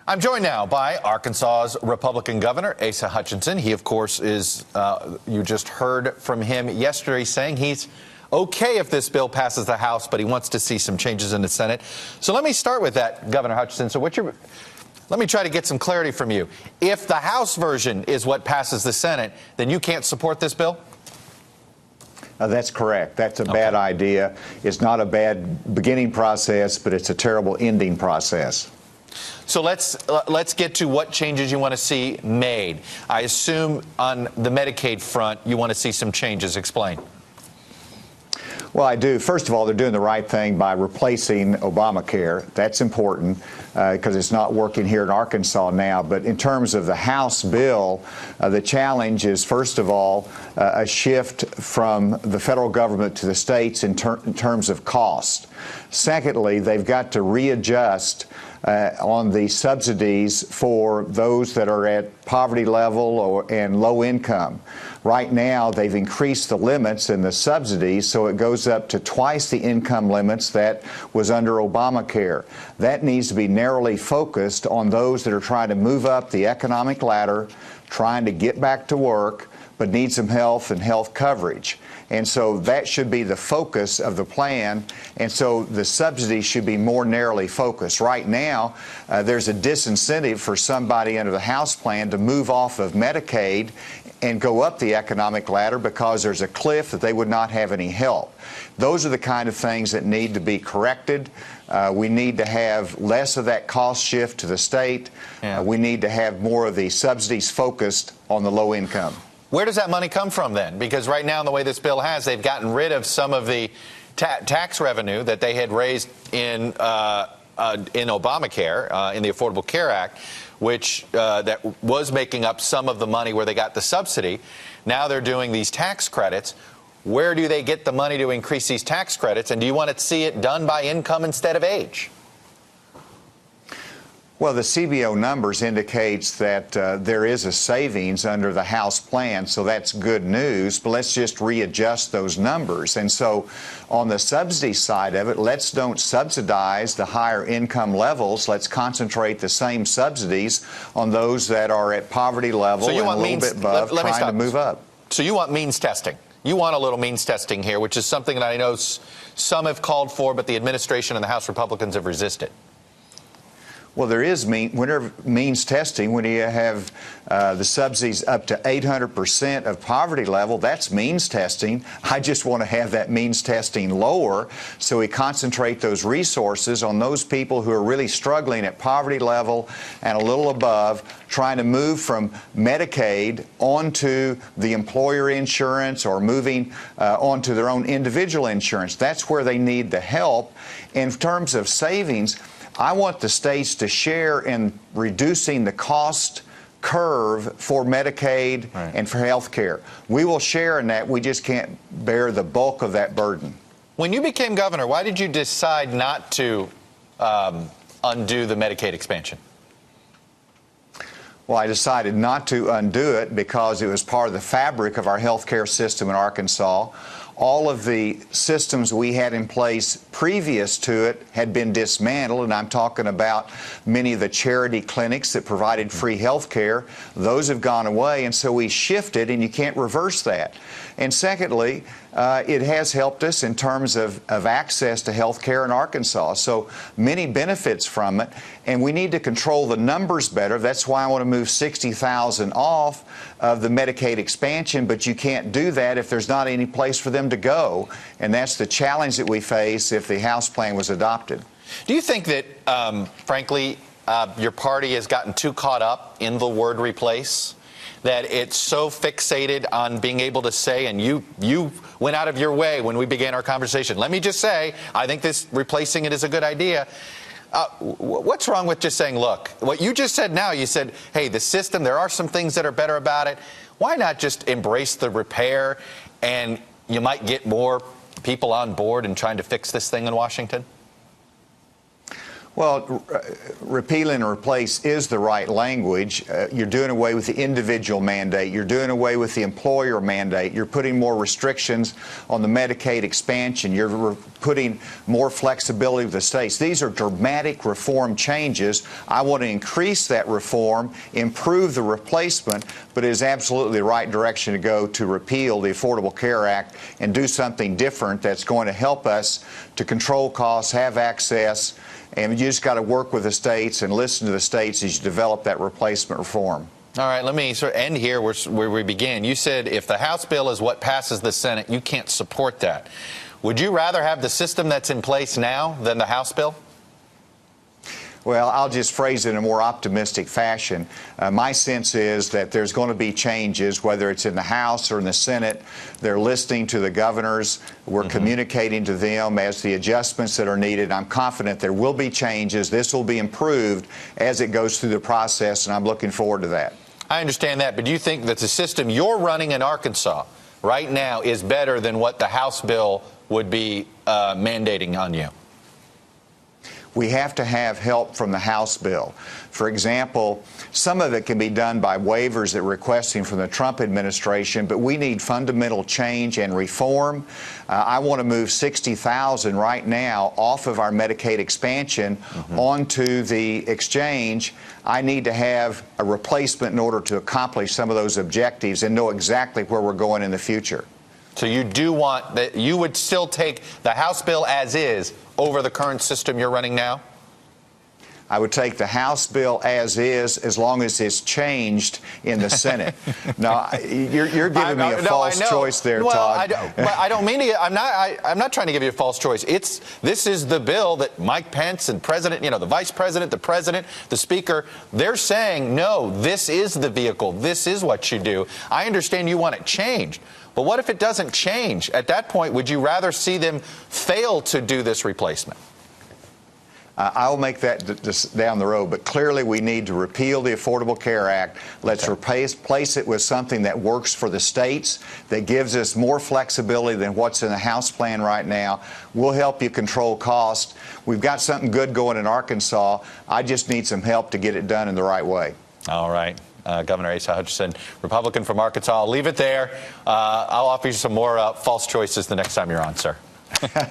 I'm joined now by Arkansas's Republican Governor, Asa Hutchinson. He, of course, is, you just heard from him yesterday saying he's okay if this bill passes the House, but he wants to see some changes in the Senate. So let me start with that, Governor Hutchinson. So let me try to get some clarity from you. If the House version is what passes the Senate, then you can't support this bill? That's correct. That's a bad idea. It's not a bad beginning process, but it's a terrible ending process. So let's get to what changes you want to see made. I assume on the Medicaid front, you want to see some changes. Explain. Well, I do. First of all, they're doing the right thing by replacing Obamacare. That's important because it's not working here in Arkansas now. But in terms of the House bill, the challenge is, first of all, a shift from the federal government to the states in terms of cost. Secondly, they've got to readjust on the subsidies for those that are at poverty level and low income. Right now, they've increased the limits in the subsidies, so it goes up to twice the income limits that was under Obamacare. That needs to be narrowly focused on those that are trying to move up the economic ladder, trying to get back to work, but need some health and health coverage. And so that should be the focus of the plan, and so the subsidies should be more narrowly focused. Right now, there's a disincentive for somebody under the House plan to move off of Medicaid and go up the economic ladder because there's a cliff that they would not have any help. Those are the kind of things that need to be corrected. We need to have less of that cost shift to the state. We need to have more of the subsidies focused on the low income. Where does that money come from then? Because right now, in the way this bill has, they've gotten rid of some of the tax revenue that they had raised in Obamacare, in the Affordable Care Act, which that was making up some of the money where they got the subsidy. Now they're doing these tax credits. Where do they get the money to increase these tax credits? And do you want to see it done by income instead of age? Well, the CBO numbers indicates that there is a savings under the House plan, so that's good news, but let's just readjust those numbers. And so on the subsidy side of it, let's don't subsidize the higher income levels. Let's concentrate the same subsidies on those that are at poverty level and a little bit above, trying to move up. So you want means testing. You want a little means testing here, which is something that I know some have called for, but the administration and the House Republicans have resisted. Well, there is means testing when you have the subsidies up to 800% of poverty level. That's means testing. I just want to have that means testing lower so we concentrate those resources on those people who are really struggling at poverty level and a little above, trying to move from Medicaid onto the employer insurance or moving onto their own individual insurance. That's where they need the help. In terms of savings, I want the states to share in reducing the cost curve for Medicaid and for health care. We will share in that. We just can't bear the bulk of that burden. When you became governor, why did you decide not to undo the Medicaid expansion? Well, I decided not to undo it because it was part of the fabric of our health care system in Arkansas. All of the systems we had in place previous to it had been dismantled, and I'm talking about many of the charity clinics that provided free health care. Those have gone away, and so we shifted, and you can't reverse that. And secondly, it has helped us in terms of access to health care in Arkansas. So many benefits from it, and we need to control the numbers better. That's why I want to move 60,000 off of the Medicaid expansion, but you can't do that if there's not any place for them to go. And that's the challenge that we face if the House plan was adopted. Do you think that, frankly, your party has gotten too caught up in the word replace, that it's so fixated on being able to say, and you went out of your way when we began our conversation, let me just say, I think this replacing it is a good idea. What's wrong with just saying, look, what you just said now, you said, hey, the system, there are some things that are better about it. Why not just embrace the repair, and you might get more people on board in trying to fix this thing in Washington? Well, repeal and replace is the right language. You're doing away with the individual mandate. You're doing away with the employer mandate. You're putting more restrictions on the Medicaid expansion. You're putting more flexibility with the states. These are dramatic reform changes. I want to increase that reform, improve the replacement, but it is absolutely the right direction to go to repeal the Affordable Care Act and do something different that's going to help us to control costs, have access, and you just got to work with the states and listen to the states as you develop that replacement reform. All right, let me sort of end here where we began. You said if the House bill is what passes the Senate, you can't support that. Would you rather have the system that's in place now than the House bill? Well, I'll just phrase it in a more optimistic fashion. My sense is that there's going to be changes, whether it's in the House or in the Senate. They're listening to the governors. We're communicating to them as the adjustments that are needed. I'm confident there will be changes. This will be improved as it goes through the process, and I'm looking forward to that. I understand that, but do you think that the system you're running in Arkansas right now is better than what the House bill would be mandating on you? We have to have help from the House bill. For example, some of it can be done by waivers that we're requesting from the Trump administration, but we need fundamental change and reform. I want to move 60,000 right now off of our Medicaid expansion onto the exchange. I need to have a replacement in order to accomplish some of those objectives and know exactly where we're going in the future. So you do want that, you would still take the House bill as is over the current system you're running now? I would take the House bill as is, as long as it's changed in the Senate. No, you're giving me a false choice there, Todd. I don't mean to. I'm not trying to give you a false choice. This is the bill that Mike Pence and President, the Vice President, the President, the Speaker, they're saying, no, this is the vehicle. This is what you do. I understand you want it changed. But what if it doesn't change? At that point, would you rather see them fail to do this replacement? I'll make that down the road, but clearly we need to repeal the Affordable Care Act. Let's replace it with something that works for the states, that gives us more flexibility than what's in the House plan right now. We'll help you control costs. We've got something good going in Arkansas. I just need some help to get it done in the right way. All right. Governor Asa Hutchinson, Republican from Arkansas. I'll leave it there. I'll offer you some more false choices the next time you're on, sir.